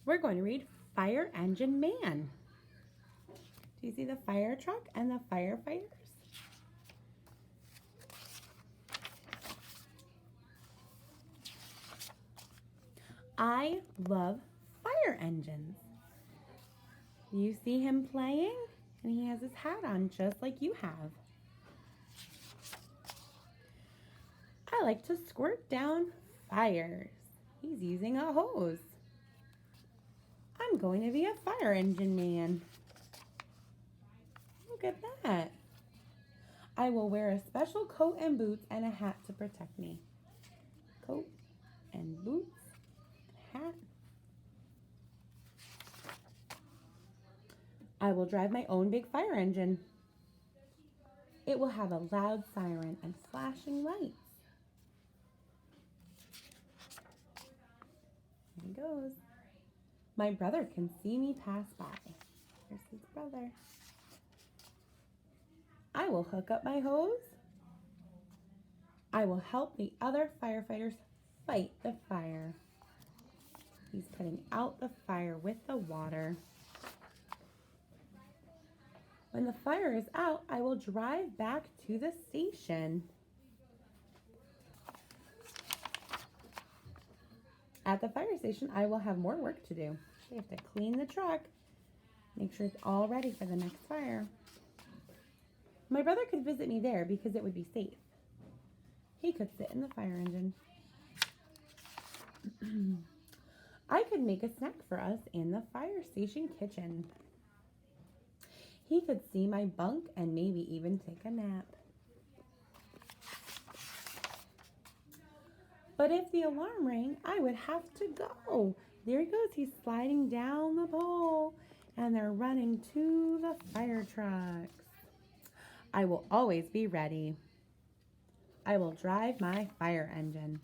we're going to read Fire Engine Man. Do you see the fire truck and the firefighters? I love fire engines. You see him playing? And he has his hat on just like you have. I like to squirt down fires. He's using a hose. I'm going to be a fire engine man. Look at that. I will wear a special coat and boots and a hat to protect me. Coat and boots, hat. I will drive my own big fire engine. It will have a loud siren and flashing lights. Here he goes. My brother can see me pass by. There's his brother. I will hook up my hose. I will help the other firefighters fight the fire. He's putting out the fire with the water. When the fire is out, I will drive back to the station. At the fire station, I will have more work to do. We have to clean the truck, make sure it's all ready for the next fire. My brother could visit me there because it would be safe. He could sit in the fire engine. I could make a snack for us in the fire station kitchen. He could see my bunk and maybe even take a nap. But if the alarm rang, I would have to go. There he goes. He's sliding down the pole, and they're running to the fire trucks. I will always be ready. I will drive my fire engine.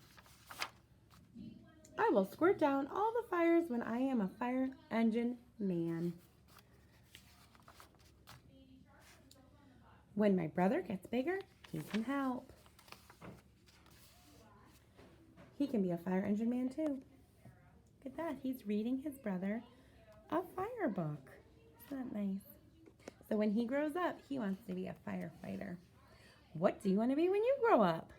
I will squirt down all the fires when I am a fire engine man. When my brother gets bigger, he can help. He can be a fire engine man too. Look at that. He's reading his brother a fire book. Isn't that nice? So when he grows up, he wants to be a firefighter. What do you want to be when you grow up?